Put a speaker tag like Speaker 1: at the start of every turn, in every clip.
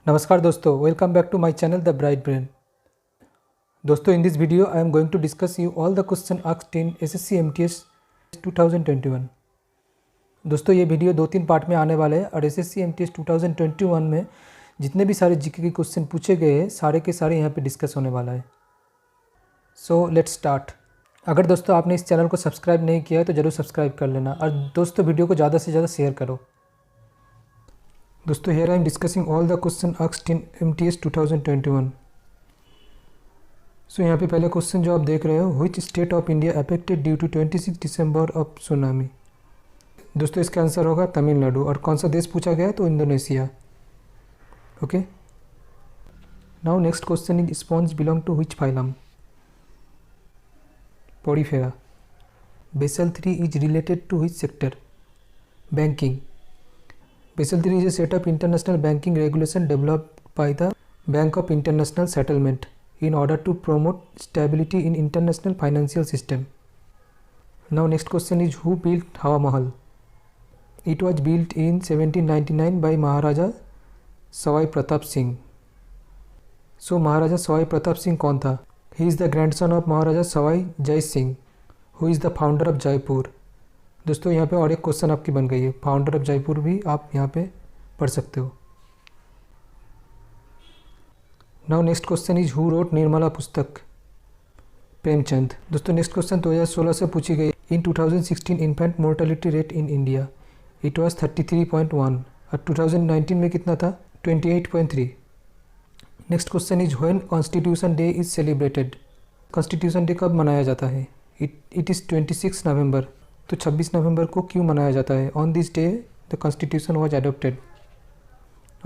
Speaker 1: नमस्कार दोस्तों, welcome back to my channel the bright brain. दोस्तों, in this video I am going to discuss you all the question asked in SSC MTS 2021। दोस्तों, ये video 2-3 part में आने वाले हैं और एसएससी एमटीएस 2021 में जितने भी सारे जीके के क्वेश्चन पूछे गए हैं सारे के सारे यहाँ पे डिस्कस होने वाला है। So let's start. अगर दोस्तों आपने इस चैनल को सब्सक्राइब नहीं किया है तो ज़रूर सब्सक्राइब कर लेना और दोस्तों वीडियो को ज़्यादा से ज़्यादा शेयर करो। दोस्तों, here I am discussing all the question asked in MTS 2021। सो यहाँ पे पहले क्वेश्चन जो आप देख रहे हो, which state of India affected due to 26 December of tsunami. दोस्तों, इसका आंसर होगा तमिलनाडु। और कौन सा देश पूछा गया तो Indonesia. Okay, now next question is sponge belong to which phylum। Porifera. Basel 3 is related to which सेक्टर। Banking. Basel III is a set of international banking regulation developed by the Bank of International Settlement in order to promote stability in international financial system. Now next question is who built Hawa Mahal? It was built in 1799 by Maharaja Sawai Pratap Singh. So Maharaja Sawai Pratap Singh कौन था? He is the grandson of Maharaja Sawai Jai Singh, who is the founder of Jaipur. दोस्तों, यहाँ पे और एक question आपकी बन गई है, फाउंडर ऑफ जयपुर भी आप यहाँ पे पढ़ सकते हो। Now next question is who wrote Nirmala पुस्तक। प्रेमचंद। दोस्तों, नेक्स्ट क्वेश्चन 2016 से पूछी गई। इन 2016 infant mortality rate in India it was 33.1 और 2019 में कितना था? 28.3। Next question is when constitution day is celebrated. Constitution day कब मनाया जाता है? इट इज़ 26 नवंबर। तो 26 नवंबर को क्यों मनाया जाता है? On this day the constitution was adopted.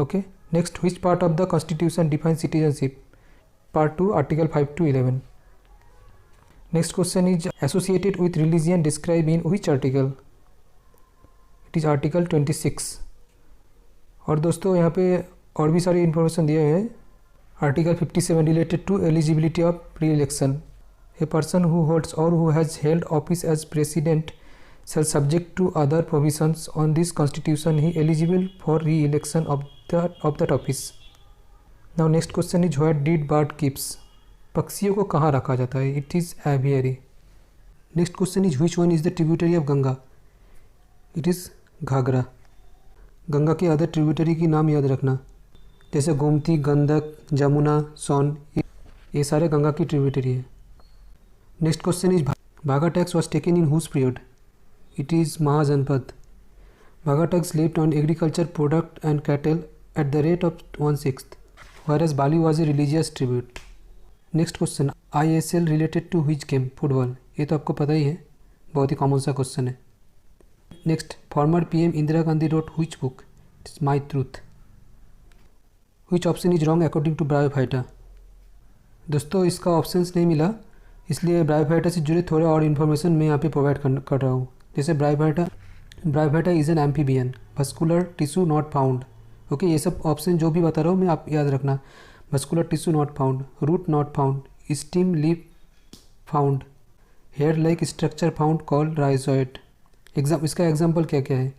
Speaker 1: Okay, next which part of the constitution define citizenship. Part 2 article 5 to 11। Next question is associated with religion describe in which article. It is article 26। और दोस्तों, यहाँ पे और भी सारी information दिए हुए हैं। Article 57 related to eligibility of pre election. A person who holds और who has held office as president shall subject to other provisions on this constitution he eligible for re-election of that office. Now next question is where did bird keeps। पक्षियों को कहाँ रखा जाता है? It is aviary. Next question is which one is the tributary of Ganga. It is Ghaghara. Ganga के other tributary की नाम याद रखना, जैसे गोमती, गंडक, जमुना, सोन, ये सारे गंगा की ट्रिब्यूटरी है। Next question is Bagha tax was taken in whose period. It is Mahajanapadh. Bagha tax levied on agriculture product and cattle at the rate of 1/6, whereas Bali was a religious tribute. Next question, ISL related to which game? Football. ये तो आपको पता ही है, बहुत ही common सा question है। Next, farmer PM Indira Gandhi wrote which book? It is My Truth. Which option is wrong according to bryophyta. दोस्तों, इसका ऑप्शंस नहीं मिला, इसलिए ब्रायोफाइटा से जुड़े थोड़े और इन्फॉर्मेशन मैं यहाँ पे प्रोवाइड कर रहा हूँ। जैसे bryophyta is an amphibian, vascular tissue not found. Okay, ये सब ऑप्शन जो भी बता रहा हूँ मैं, आप याद रखना। Vascular tissue not found, root not found, stem leaf found, hair like structure found called rhizoid. इसका एग्जाम्पल क्या क्या है?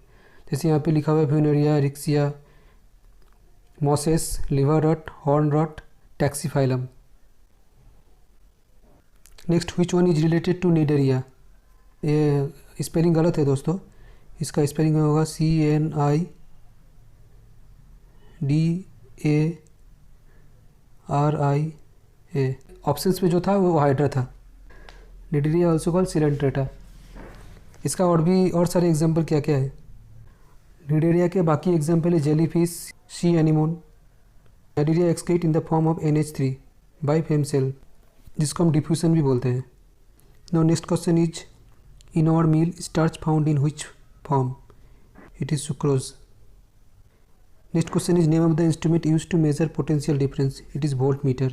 Speaker 1: जैसे यहाँ पे लिखा हुआ है Funaria, Riccia, mosses, liverwort, hornwort, Taxiphyllum. Next, which one is related to Cnidaria. ये स्पेलिंग गलत है दोस्तों, इसका स्पेलिंग होगा CNIDARIA। ऑप्शंस में जो था वो हाइड्रा था। Cnidaria also called Coelenterata. इसका और सारे एग्जाम्पल क्या क्या है? निडेरिया के बाकी एग्जाम्पल है jellyfish, sea anemone. Cnidaria excrete in the form of NH3 by fame cell, जिसको हम डिफ्यूजन भी बोलते हैं। Now next question is in our meal starch found in which form? It is sucrose. Next question is name of the instrument used to measure potential difference. It is voltmeter.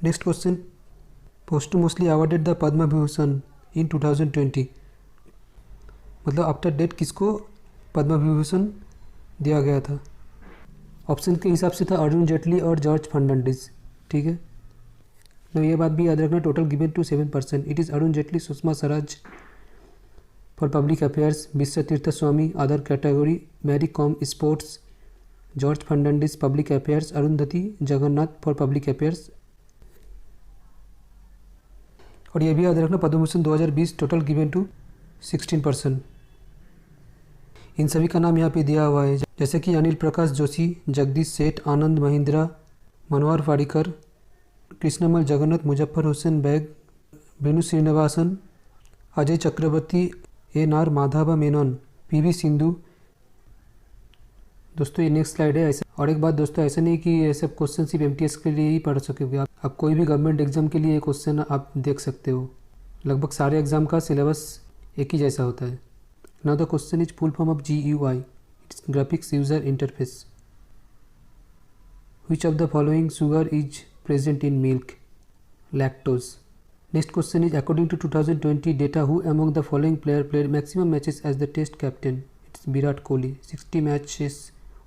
Speaker 1: Next question, posthumously awarded the Padma Vibhushan in 2020। मतलब after date किसको पद्म विभूषण दिया गया था? Option के हिसाब से था अरुण जेटली और जॉर्ज फर्नांडिस। ठीक है, तो ये बात भी याद रखना। Total given to 7 person. It is Arun Jaitley, Sushma Swaraj for public affairs, Vishwa Teerth Swami other category, Mary Kom sports, George Fernandes public affairs, Arundhati Jagannath for public affairs. और ये भी याद रखना Padma Bhushan 2020 total given to 16 person. इन सभी का नाम यहाँ पे दिया हुआ है, जैसे कि अनिल प्रकाश जोशी, जगदीश सेठ, आनंद महिंद्रा, मनोहर पारिकर, कृष्णमल जगन्नाथ, मुजफ्फर हुसैन बैग, वेणु श्रीनिवासन, अजय चक्रवर्ती, एन.आर. माधव मेनन, पी.वी. सिंधु। दोस्तों ये नेक्स्ट स्लाइड है। ऐसा और एक बात दोस्तों, ऐसा नहीं कि ये सब क्वेश्चन सिर्फ एमटीएस के लिए ही पढ़ सकोगे आप कोई भी गवर्नमेंट एग्जाम के लिए ये क्वेश्चन आप देख सकते हो। लगभग सारे एग्जाम का सिलेबस एक ही जैसा होता है। Now the question is full form of GUI, it's graphics user interface. Which of the following sugar is present in milk? Lactose. Next question is according to 2020 data, who among the following player played maximum matches as the test captain? It's Virat Kohli, 60 matches,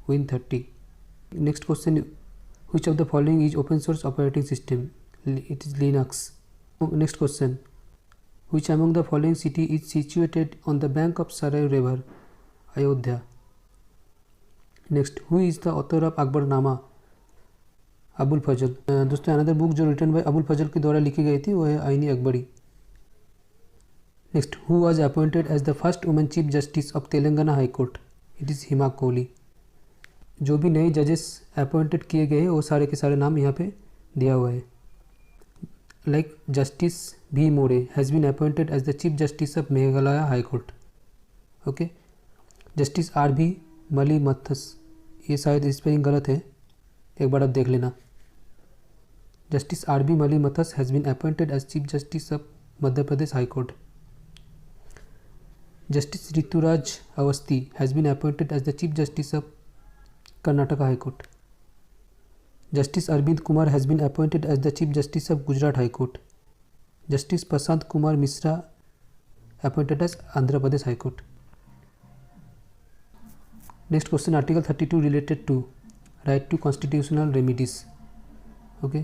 Speaker 1: win 30. Next question, which of the following is open source operating system? It is Linux. Next question, which among the following city is situated on the bank of Sarai river? Ayodhya. Next, who is the author of Akbarnama? Abul Fazal. दोस्तों another book जो written by Abul Fazal के द्वारा लिखी गई थी वो है Aini Akbari. Next, who was appointed as the first women chief justice of Telangana high court? It is Hima Kohli. जो भी नए जजेस अपॉइंटेड किए गए वो सारे के सारे नाम यहाँ पे दिया हुआ है। लाइक जस्टिस भी मोरे has been appointed as the chief justice of Meghalaya high court. Okay, justice RB Malimath, ये शायद स्पेलिंग गलत है, एक बार आप देख लेना। Justice RB Malimath has been appointed as chief justice of Madhya Pradesh high court. Justice Rituraj Awasthi has been appointed as the chief justice of Karnataka high court. Justice Arvind Kumar has been appointed as the chief justice of Gujarat high court. Justice Prashant Kumar Mishra appointed as Andhra Pradesh high court. Next question, article 32 related to right to constitutional remedies. Okay,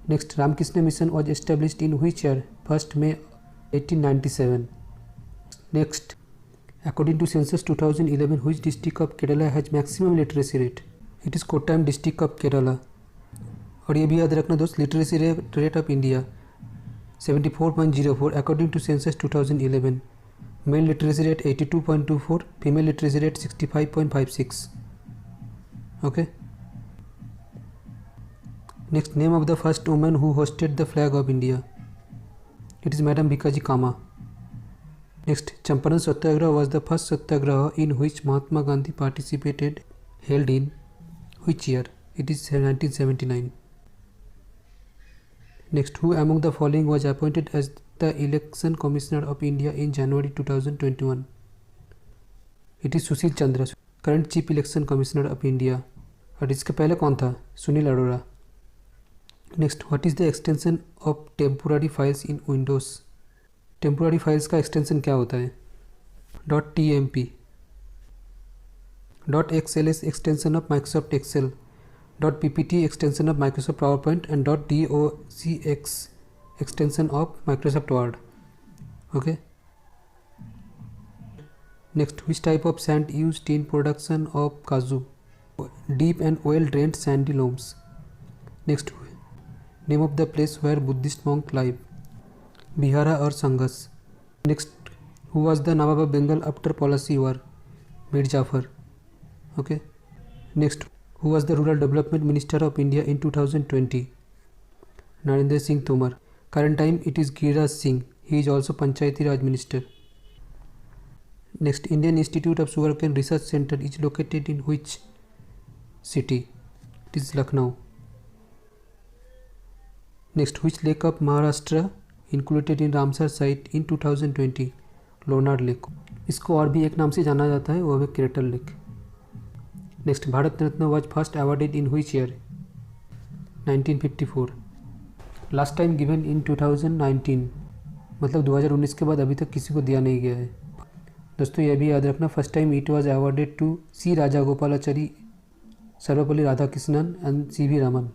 Speaker 1: next, Ramakrishna Mission was established in which year? 1st May 1897. Next, according to census 2011, which district of Kerala has maximum literacy rate? It is Kottayam district of Kerala. और ये भी याद रखना दोस्त, literacy rate of India 74.04 according to census 2011. Mail literacy rate 82.24, female literacy rate 65.56. Okay. Next, name of the first woman who hosted the flag of India. It is Madam Bhikaji Kama. Next, Champaran Satyagraha was the first satyagraha in which Mahatma Gandhi participated, held in which year? It is 1979. Next, who among the following was appointed as the Election Commissioner of India in January 2021? It is Sushil Chandra, current chief election commissioner of India. और इसके पहले कौन था? Sunil Arora. Next, what is the extension of temporary files in Windows? Temporary files का extension क्या होता है? .tmp। .xls extension of Microsoft Excel. .ppt extension of Microsoft PowerPoint and .docx extension of Microsoft Word. Okay, next, which type of sand used in production of kaju? Deep and well drained sandy loams. Next, name of the place where Buddhist monk live? Bihara or Sanghas. Next, who was the Nawab of Bengal after policy war? Mir Jafar. Okay. Next, who was the rural development minister of India in 2020? Narendra Singh Tomar. Current time it is Giriraj Singh. He is also Panchayati Raj minister. Next, Indian Institute of Sugarcane Research Center is located in which city? It is Lucknow. Next, which lake of Maharashtra included in Ramsar site in 2020? Lonar lake. इसको और भी एक नाम से जाना जाता है, वो है crater lake. Next, Bharat Ratna was first awarded in which year? 1954। Last time given in 2019, मतलब 2019 के बाद अभी तक किसी को दिया नहीं गया है। दोस्तों ये भी याद रखना, first time it was awarded to C Rajagopalachari, Sarvepalli Radhakrishnan and CV Raman.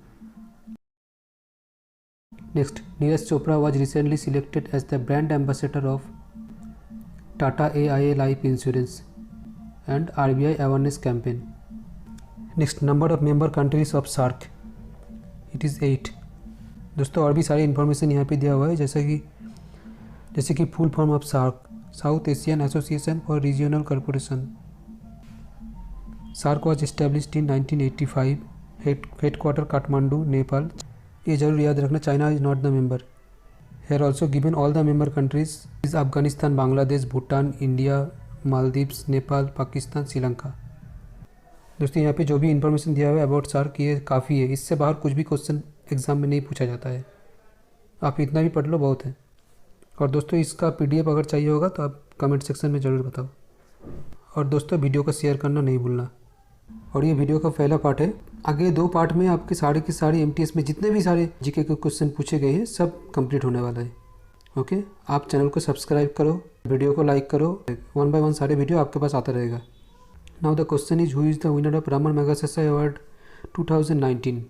Speaker 1: Next, Neeraj Chopra was recently selected as the brand ambassador of Tata AIA life insurance and RBI awareness campaign. Next, number of member countries of SAARC, it is 8। दोस्तों और भी सारी information यहाँ पे दिया हुआ है, जैसे कि full form of SAARC, south Asian association और regional corporation. SAARC was established in 1985, headquarter Kathmandu, Nepal. ये जरूर याद रखना, China is not the member. Here also given all the member countries is Afghanistan, Bangladesh, Bhutan, India, Maldives, Nepal, Pakistan, Sri Lanka. दोस्तों यहाँ पे जो भी इन्फॉर्मेशन दिया हुआ है अबाउट सार्क ये काफ़ी है, इससे बाहर कुछ भी क्वेश्चन एग्जाम में नहीं पूछा जाता है। आप इतना भी पढ़ लो बहुत है। और दोस्तों इसका PDF अगर चाहिए होगा तो आप कमेंट सेक्शन में ज़रूर बताओ। और दोस्तों वीडियो को शेयर करना नहीं भूलना। और ये वीडियो का पहला पार्ट है, आगे 2 पार्ट में आपके सारे के सारे MTS में जितने भी सारे GK के क्वेश्चन पूछे गए हैं सब कंप्लीट होने वाला है। ओके, आप चैनल को सब्सक्राइब करो, वीडियो को लाइक करो, 1 बाय 1 सारे वीडियो आपके पास आता रहेगा। Now the question is, who is the winner of Raman Magsaysay award 2019?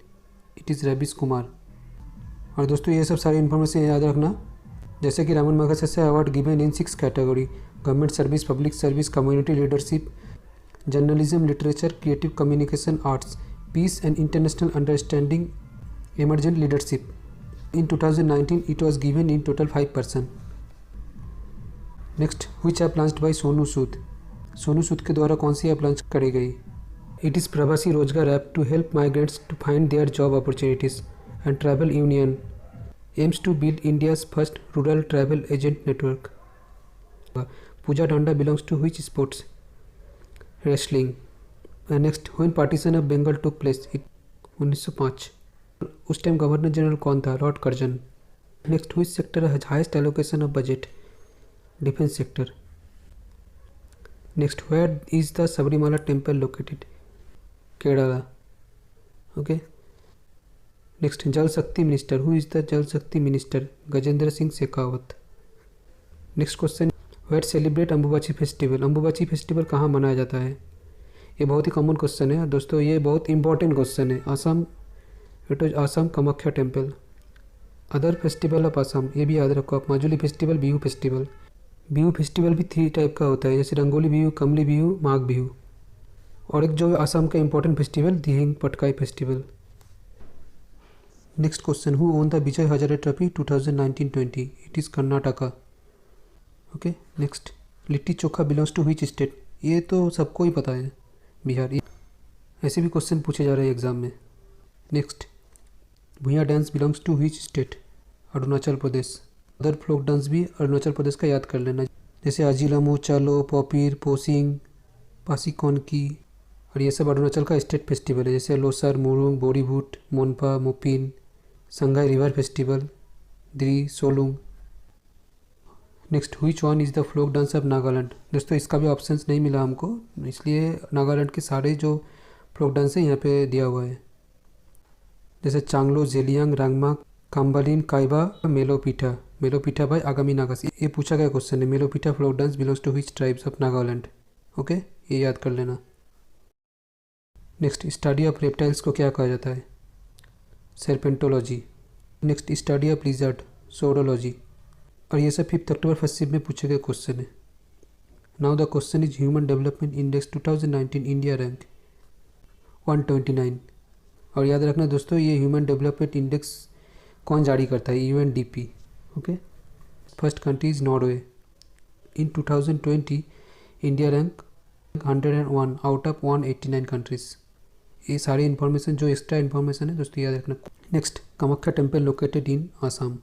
Speaker 1: It is Ravish Kumar. और दोस्तों ये सब सारी इन्फॉर्मेशन याद रखना, जैसे कि Raman Magsaysay award given in 6 category: government service, public service, community leadership, journalism, literature, creative communication, arts, peace and international understanding, emergent leadership. In 2019 it was given in total 5 person. Next, which app launched by Sonu Sood? Sonu Sood के द्वारा कौन सी app launch करी गई? It is Pravasi Rozgar app to help migrants to find their job opportunities and travel union aims to build India's first rural travel agent network. Pooja Dhanda belongs to which sports? Wrestling. Next, when partition of Bengal took place? 1905। उस time governor general कौन था? Lord Curzon. Next, which sector has highest allocation of budget? Defence sector. Next, where is the Sabarimala temple located? Kerala. Okay. Next, Jal Shakti minister, who is the Jal Shakti minister? Gajendra Singh Shekhawat. Next question, where celebrate Ambubachi festival? Ambubachi festival कहाँ मनाया जाता है? ये बहुत ही common question है दोस्तों, ये बहुत इंपॉर्टेंट क्वेश्चन है। Assam, it is Assam Kamakhya temple. Other festival of Assam, ये भी याद रखो आप, Majuli festival, Bihu festival. Bihu festival भी 3 टाइप का होता है, जैसे रंगोली बिहू, कमली बिहू, माघ बिहू। और एक जो आसाम का important festival Dihing Patkai festival. Next question, who won the Vijay Hazare trophy 2019-20? It is Karnataka. Okay. Next, Litti Chokha belongs to which state? ये तो सबको ही पता है, बिहार। ऐसे भी क्वेश्चन पूछे जा रहे हैं एग्जाम में। Next, Bhuiyan dance belongs to which state? Arunachal Pradesh. Other folk dance भी अरुणाचल प्रदेश का याद कर लेना, जैसे अजीलमो, चालो, पॉपीर, पोसिंग, पासीकॉनकी। और ये सब अरुणाचल का स्टेट फेस्टिवल है, जैसे Losar, Murung, Booribhoot, Monpa, Mopin, Sangai river festival, Dree Solung. Next, which one is the folk dance of Nagaland? दोस्तों इसका भी ऑप्शंस नहीं मिला हमको, इसलिए नागालैंड के सारे जो फ्लोक डांस है यहाँ पे दिया हुआ है, जैसे चांगलो, जेलियांग, रांगमा, काम्बालिन, काइबा, मेलोपीठा। मेलोपीठा बाय आगामी नागासी। ये पूछा गया क्वेश्चन है, Melophita folk dance belongs to which tribes of Nagaland? Okay, ये याद कर लेना। नेक्स्ट, स्टडी ऑफ रेप्टाइल्स को क्या कहा जाता है? Serpentology. Next, study of lizard, saurology. और ये सब 5 अक्टूबर फर्स्ट शिफ्ट में पूछे गए क्वेश्चन है। Now the question is, human development index 2019 India rank 129। और याद रखना दोस्तों, ये ह्यूमन डेवलपमेंट इंडेक्स कौन जारी करता है? UNDP। Okay. First country is Norway. In 2020 India rank 101 out of 189 countries. ये सारी इन्फॉर्मेशन जो एक्स्ट्रा इन्फॉर्मेशन है दोस्तों याद रखना। Next, Kamakhya temple located in Assam.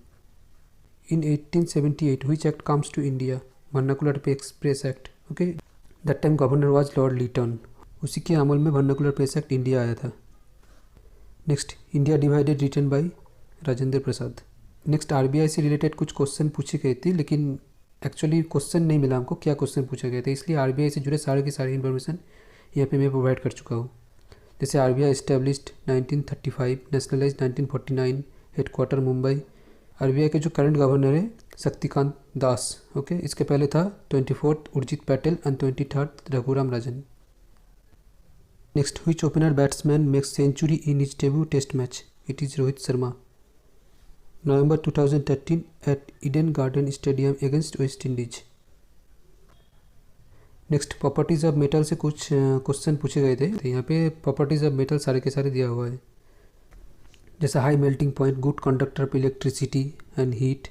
Speaker 1: In 1878 which act comes to India? Vernacular express act. Okay. That time governor was lord Lytton. उसी के अमल में वर्नाकुलर प्रेस एक्ट इंडिया आया था। नेक्स्ट, India divided written by Rajendra Prasad. Next, RBI से रिलेटेड कुछ question पूछे गए थे, लेकिन एक्चुअली क्वेश्चन नहीं मिला हमको क्या क्वेश्चन पूछे गए थे, इसलिए RBI से जुड़े सारे की सारी इन्फॉर्मेशन यहाँ पे मैं प्रोवाइड कर चुका हूँ। जैसे RBI established 1935, nationalise 1949, headquarter Mumbai. RBI के जो करंट गवर्नर है शक्तिकांत दास। ओके। इसके पहले था 24th Urjit Patel and 23rd Raghuram Rajan. Next, which opener batsman makes century in his debut test match? It is Rohit Sharma. November 2013 at Eden Garden Stadium against West Indies. Next properties of metal से कुछ question पूछे गए थे, तो यहाँ पे प्रॉपर्टीज़ ऑफ मेटल सारे के सारे दिया हुआ है, जैसे high melting point, good conductor of electricity and heat,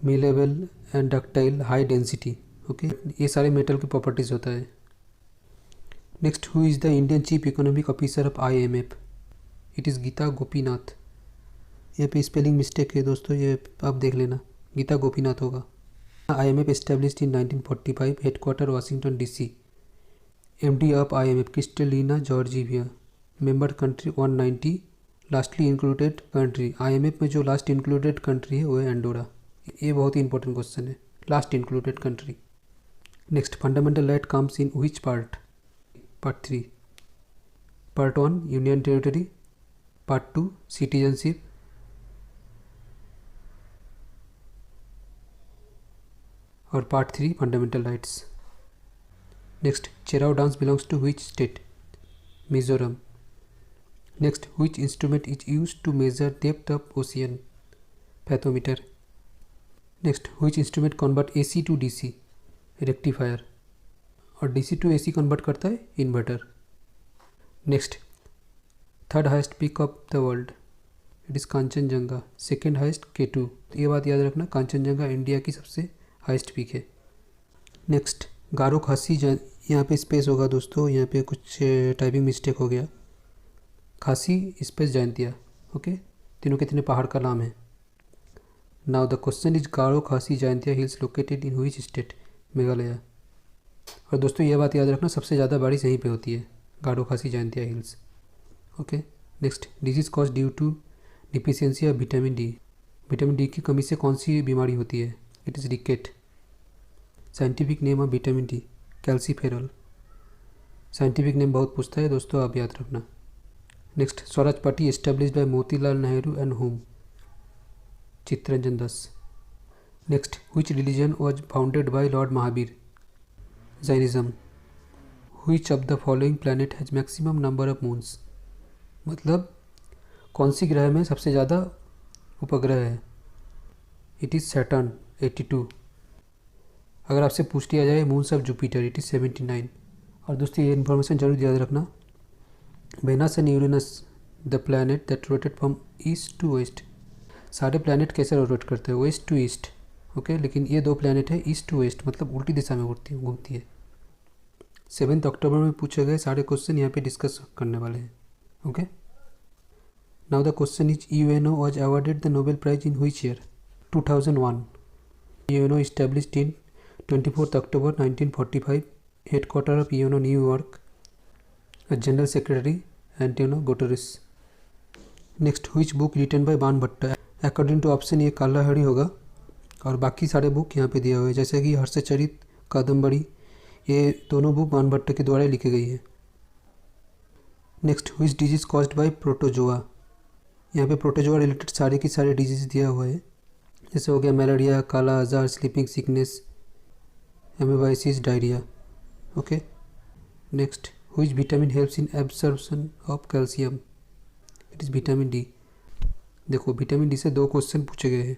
Speaker 1: malleable and ductile, high density. Okay, ये सारे मेटल की प्रॉपर्टीज़ होता है। Next, who is the Indian chief economic officer of IMF? It is Gita Gopinath. यहाँ पे स्पेलिंग मिस्टेक है दोस्तों, ये आप देख लेना, गीता गोपीनाथ होगा। IMF established in 1945, headquarter Washington DC. MD of IMF Kristalina Georgieva. Member country 190, lastly included country. IMF में जो लास्ट इंक्लूडेड कंट्री है वो है एंडोरा। ये बहुत ही इंपॉर्टेंट क्वेश्चन है, last included country. Next, fundamental right comes in which part? Part 3। Part 1 union territory, part 2 citizenship, और part 3 fundamental rights. Next, Cheraw dance belongs to which state? Mizoram. Next, which instrument is use to measure depth of ocean? Fathometer. Next, which instrument convert AC to DC? Rectifier. और DC to AC convert करता है inverter. Next, third heist peak of the world? It is Kanchenjunga. Second highest K2। ये बात याद रखना, Kanchenjunga India की सबसे highest peak है। नेक्स्ट, गारो खासी, यहाँ पे स्पेस होगा दोस्तों, यहाँ पे कुछ टाइपिंग मिस्टेक हो गया। खासी स्पेस जयंतिया। ओके, तीनों के तीनों पहाड़ का नाम है। Now the question is Garo Khasi Jaintia hills located in which state? Meghalaya. और दोस्तों ये बात याद रखना, सबसे ज़्यादा बारिश यहीं पे होती है, Garo Khasi Jaintia hills. Okay, next, disease cause due to deficiency of vitamin D? Vitamin D की कमी से कौन सी बीमारी होती है? It is ricket. Scientific name of vitamin D? Calciferol. Scientific name बहुत पूछता है दोस्तों, आप याद रखना। Next, Swaraj party established by Motilal Nehru and home? Chittaranjan Das. Next, which religion was founded by lord Mahavir? Jainism. Which of the following planet has maximum number of moons? मतलब कौन सी ग्रह में सबसे ज़्यादा उपग्रह है? It is Saturn 82। अगर आपसे पूछ लिया जाए moons of Jupiter, it is 79। और दोस्तों ये इन्फॉर्मेशन जरूर याद रखना, Venus and Uranus the planet that rotate from east to west. सारे प्लैनेट कैसे रोटेट करते हैं? Waste to east. ओके, लेकिन ये दो प्लैनेट है ईस्ट टू वेस्ट, मतलब उल्टी दिशा में घूमती है। 7 अक्टूबर में पूछे गए सारे क्वेश्चन यहाँ पे डिस्कस करने वाले हैं। Okay, now the question is UNO was awarded the Nobel prize in which year? 2001। UNO established in 24th October 1945, headquarter of UNO New York, a General Secretary Antonio Guterres. Next, which book written by Banabhatta? According to option ये कालाहड़ी होगा, और बाकी सारे book यहाँ पे दिया हुआ है, जैसे कि हर्षचरित, कादम्बरी, ये दोनों बुक बाणभट्ट के द्वारा लिखी गई है। Next, which disease caused by protozoa? यहाँ पे प्रोटोजोआ रिलेटेड सारे की सारे डिजीज दिया हुआ है, जैसे हो गया malaria, kala azar, sleeping sickness, amoebiasis, diarrhoea. Okay, next, which vitamin helps in absorption of calcium? It is vitamin D. देखो विटामिन डी से 2 क्वेश्चन पूछे गए हैं।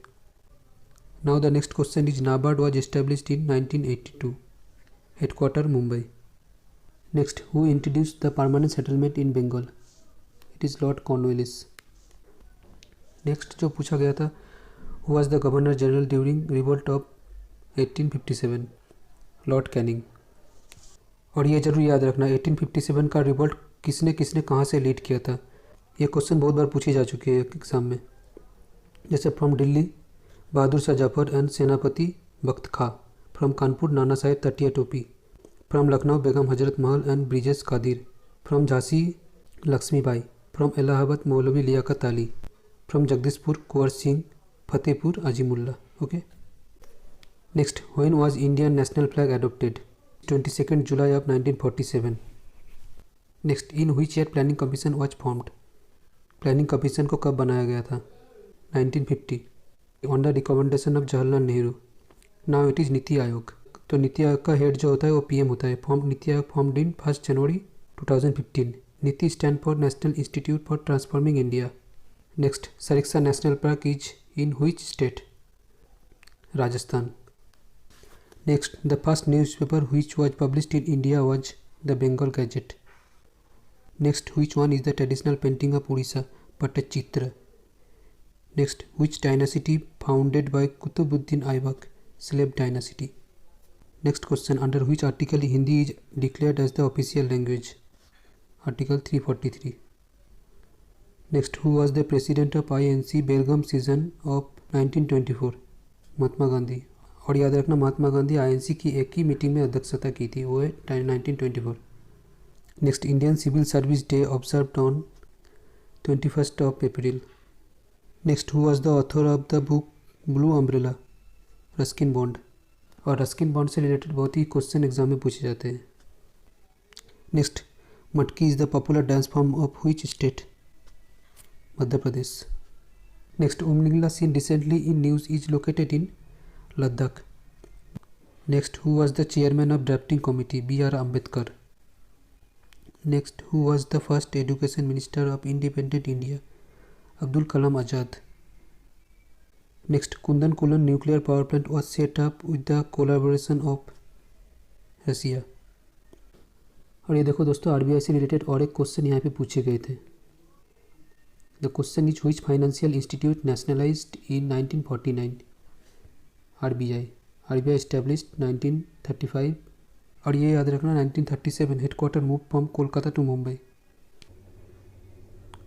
Speaker 1: Now the next question is NABARD was established in 1982, headquarter Mumbai. Next, who introduced the permanent settlement in Bengal? It is lord Cornwallis. Next जो पूछा गया था, who was the governor general during revolt of 1857? Lord Canning. और ये जरूर याद रखना, 1857 का रिवोल्ट किसने किसने कहाँ से लीड किया था? ये क्वेश्चन बहुत बार पूछी जा चुकी है एग्जाम में, जैसे फ्रॉम दिल्ली बहादुर शाह जफर एंड सेनापति बख्त खां, फ्रॉम कानपुर नाना साहेब तटिया टोपी, from Lucknow Begum Hazrat Mahal and Brijesh Qadir, from Jhansi Lakshmibai, from Allahabad Maulvi Liaquat Ali, from Jagdishpur Kunwar Singh, Fatehpur Azimullah. Okay, next, when was Indian national flag adopted? 22 July of 1947। Next, in which year planning commission was formed? Planning commission को कब बनाया गया था? 1950, on the recommendation of Jawaharlal Nehru. Now it is NITI Aayog. तो नीति आयोग का head जो होता है वो PM होता है। नीति आयोग फॉर्म्ड इन 1 जनवरी 2015। नीति stand for national institute for transforming India. Next, Sariska national park is in which state? Rajasthan.
Speaker 2: Next, the first newspaper which was published in India was the Bengal Gazette. Next, which one is the traditional painting of Odisha? Pattachitra. Next, which dynasty founded by Kutubuddin Aibak? Slave dynasty. Next question, under which article Hindi is declared as the official language? Article 343. Next, who was the president of INC Belgaum season of 1924? Mahatma Gandhi. और याद रखना Mahatma Gandhi INC की एक ही meeting में अध्यक्षता की थी, वो है 1924. Next, Indian civil service day observed on 21 April. Next, who was the author of the book blue umbrella? Ruskin Bond. और रस्किन बॉन्ड से रिलेटेड बहुत ही क्वेश्चन एग्जाम में पूछे जाते हैं. Next, Matki is the popular dance form of which state? Madhya Pradesh. Next, Umlingla seen recently in news is located in Ladakh. Next, who was the chairman of drafting committee? B.R. Ambedkar. Next, who was the first education minister of independent India? Abdul Kalam Azad. Next, Kudankulam nuclear power plant was set up with the collaboration of Russia. और ये देखो दोस्तों, RBI से related और एक question यहाँ पे पूछे गए थे. The question is which financial institute nationalised in 1949? RBI established 1935. और ये याद रखना 1937 headquarter move from Kolkata to Mumbai.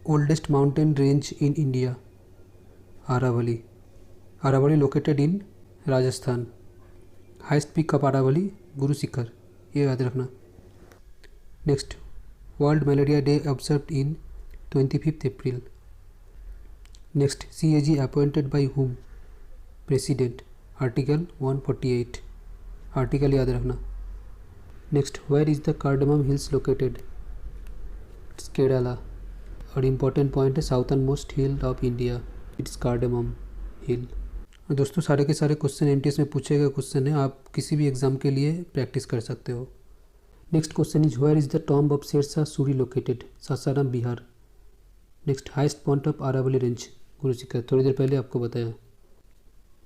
Speaker 2: Oldest mountain range in India? Aravalli. Aravalli located in Rajasthan. Highest peak of Aravalli? Guru Shikhar. ये याद रखना. Next, world malaria day observed in 25 April. Next, CAG appointed by whom? President. Article 148. Article याद रखना. Next, where is the cardamom hills located? It's Kerala. और important point है, southernmost hill of India, it's cardamom hill. और दोस्तों, सारे के सारे question MTS में पूछे गए क्वेश्चन है, आप किसी भी एग्जाम के लिए प्रैक्टिस कर सकते हो. Next question is where is the tomb of Sher Shah Suri located? Sasaram, Bihar. Next, highest point of Aravalli range? Guru Shikhar. थोड़ी देर पहले आपको बताया.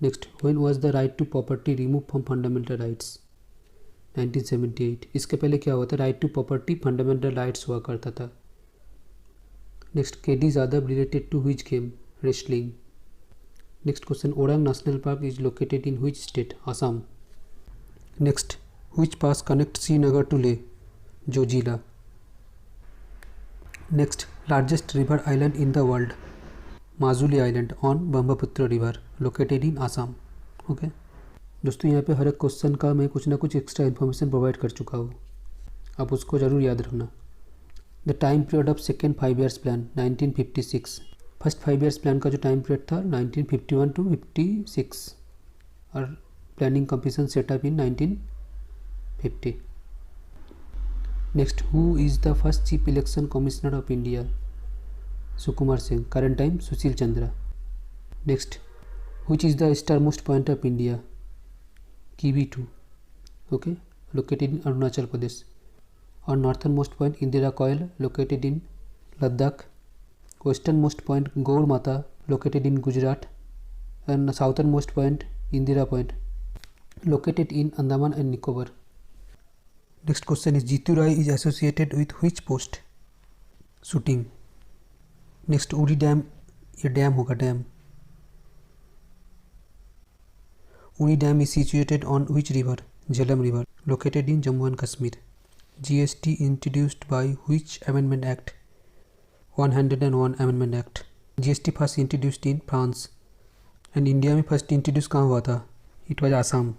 Speaker 2: Next, when was the right to property remove from fundamental rights? 1978. इसके पहले क्या हुआ था? Right to property fundamental rights हुआ करता था. Next, KD Yadav related to which game? Wrestling. Next question, Orang national park is located in which state? Assam. Next, which pass connect Srinagar to Leh? Zojila. Next, largest river island in the world? Majuli island on Brahmaputra river, located in Assam. Okay दोस्तों, यहाँ पे हर एक question का मैं कुछ ना कुछ extra information provide कर चुका हूँ, आप उसको ज़रूर याद रखना. The time period of second 5 years plan 1956. First 5 years plan का जो टाइम पीरियड था 1951 to 56 और planning completion setup in 1950. Next, who is the first chief election commissioner of India? Sukumar Singh. Current time Sushil Chandra. Next, which is the easternmost point of India? KB2. Okay, located in Arunachal Pradesh. Or northernmost point Indira Coil, located in Ladakh. Westernmost point Gaur Mata, located in Gujarat. And southernmost point Indira Point, located in Andaman and Nicobar. Next question is Jitu Rai is associated with which post? Shooting. Next, Uri Dam. ये dam होगा, dam. Uri Dam is situated on which river? Jhelum River, located in Jammu and Kashmir. GST introduced by which Amendment Act? 101 Amendment Act. GST first introduced in France. And India में first introduce कहाँ हुआ था? It was Assam.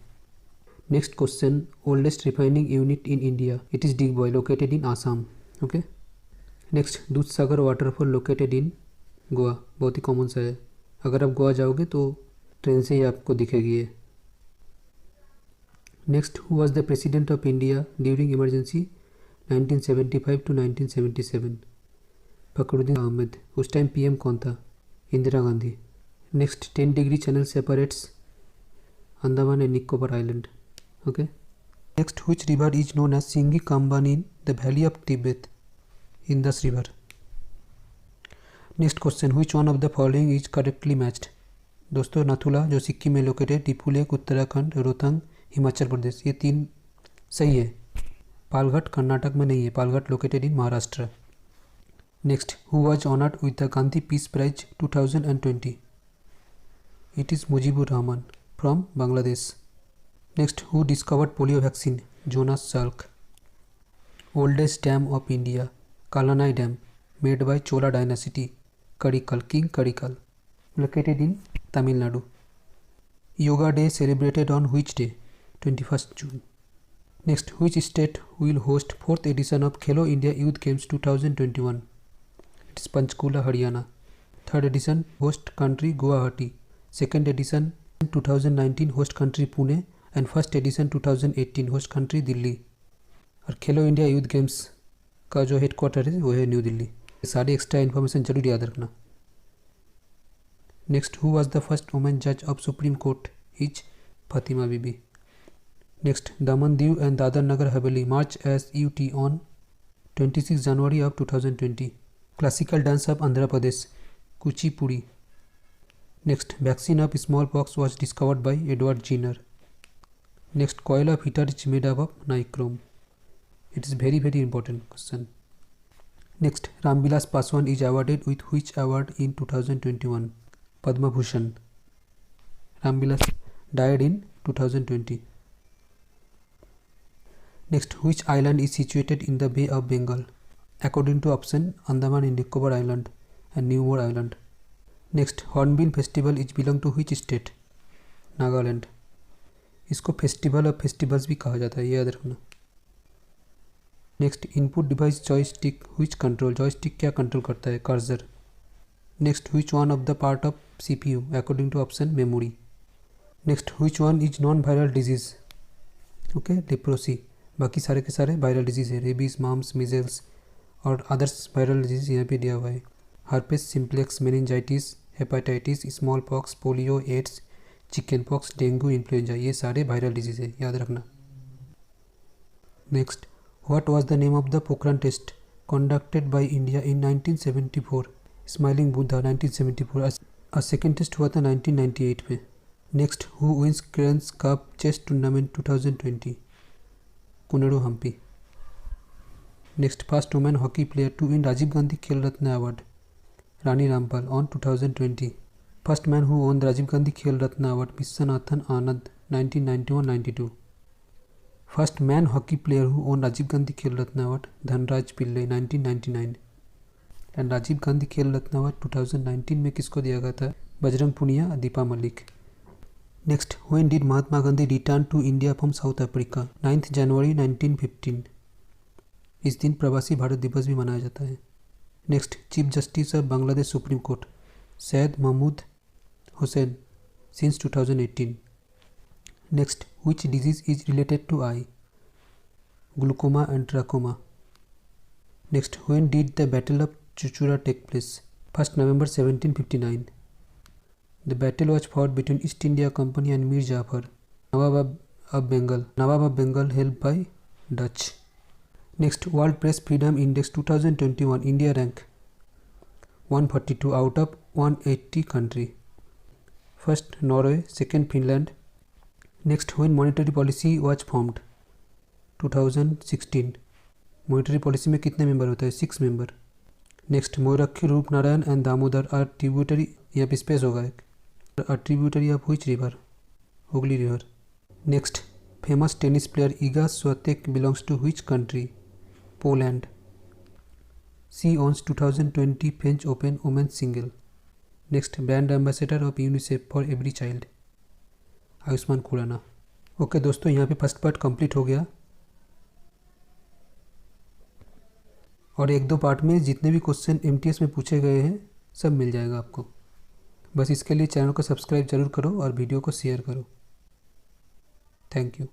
Speaker 2: Next question, oldest refining unit in India? It is Digboy, located in Assam. Okay. Next, Dudhsagar waterfall located in Goa. बहुत ही common सा है, अगर आप गोवा जाओगे तो ट्रेन से ही आपको दिखेगी ये. Next, who was the president of India during emergency 1975 to 1977? Fakhruddin Ahmed. उस टाइम PM कौन था? Indira Gandhi. Next, 10 degree channel separates Andaman and Nicobar island. Okay. Next, which river is known as Singhi Khamban in the valley of Tibet? Indus river. Next question, which one of the following is correctly matched? दोस्तों, नथुला जो सिक्किम में located, Diphu lake Uttarakhand, Rohtang Himachal Pradesh. ये 3 सही है। पालघाट कर्नाटक में नहीं है, Palghat located in Maharashtra. Next, who was honoured with the Gandhi peace prize 2020? It is Mujibur Rahman from Bangladesh. Next, who discovered polio vaccine? Jonas Salk. Oldest dam of India? Kallanai dam, made by Chola dynasty, Karikal, king Karikal, located in Tamil Nadu. Yoga day celebrated on which day? 21st June. Next, which state will host 4th edition of Khelo India Youth Games 2021? It is Panchkula, Haryana. 3rd edition host country Guwahati. 2nd edition 2019 host country Pune and 1st edition 2018 host country Delhi. और खेलो India youth games का जो headquarter है वो है new Delhi. सारी extra information जरूर याद रखना। Next, who was the first women जज of supreme court? Is Fatima Bibi. Next, Daman Diu and Dadra Nagar Haveli merged as UT on 26 January of 2020। Classical dance of Andhra Pradesh Kuchipudi. Next, vaccine of small pox was discovered by Edward Jenner. Next, coil of heater is made up of nichrome. It is very important question. Next, Ramvilas Paswan is awarded with which award in 2021? Padma Bhushan. Ramvilas died in 2020. Next, which island is situated in the Bay of Bengal? According to option, Andaman and Nicobar Island and New Moor Island. Next, Hornbill Festival is belong to which state? Nagaland. इसको festival of festivals भी कहा जाता है, ये याद रखना। Next, input device joystick which control? Joystick क्या control करता है? Cursor. Next, which one of the part of CPU? According to option, memory. Next, which one is non viral disease? Okay, leprosy. बाकी सारे के सारे वायरल डिजीज है, rabies, mumps, measles और others viral disease यहाँ पे दिया हुआ है। Herpes simplex, meningitis, hepatitis, small pox, polio, AIDS, chicken pox, dengue, influenza, ये सारे वायरल डिजीज है, याद रखना। Next, what was the name of the Pokhran test conducted by India in 1974? Smiling Buddha 1974। और सेकेंड टेस्ट हुआ था 1998 में। Next, who wins Cairns cup chess tournament 2020? Koneru Humpy. Next, first women hockey player to win Rajiv Gandhi Khel Ratna award? Rani Rampal on 2020। First man who won Rajiv Gandhi Khel Ratna award? Viswanathan Anand 1991-92। First man hockey player who won Rajiv Gandhi Khel Ratna award? Dhanraj Pillay 1999। And Rajiv Gandhi Khel Ratna award 2019 में किसको दिया गया था? Bajrang Punia, Deepa Malik. Next, when did Mahatma Gandhi return to India from South Africa? 9 January 1915। इस दिन प्रवासी भारत दिवस भी मनाया जाता है। Next, chief justice of Bangladesh supreme court? Syed Mahmood Hussain since 2018. Next, which disease is related to eye? Glaucoma and trachoma. Next, when did the Battle of Chuchura take place? 1st November 1759. The battle was fought between East India Company and Mir Jafar, Nawab of Bengal held by Dutch. Next, World Press Freedom Index 2021, India rank 142 out of 180 country. First Norway, second Finland. Next, when monetary policy was formed? 2016. Monetary policy में कितने member होता है? 6 member. Next, Morakkhi, Rup Narayan and Damodar are tributary, यहाँ पे space होगा एक, are tributary of which river? Hooghly river. Next, famous tennis player Iga Swiatek belongs to which country? Poland. She won 2020 French open women's single. Next, brand ambassador of UNICEF for every child? Ayushmann Khurrana. Okay दोस्तों, यहाँ पे first part complete हो गया और 1-2 part में जितने भी question MTS में पूछे गए हैं सब मिल जाएगा आपको। बस इसके लिए चैनल को सब्सक्राइब जरूर करो और वीडियो को शेयर करो। Thank you.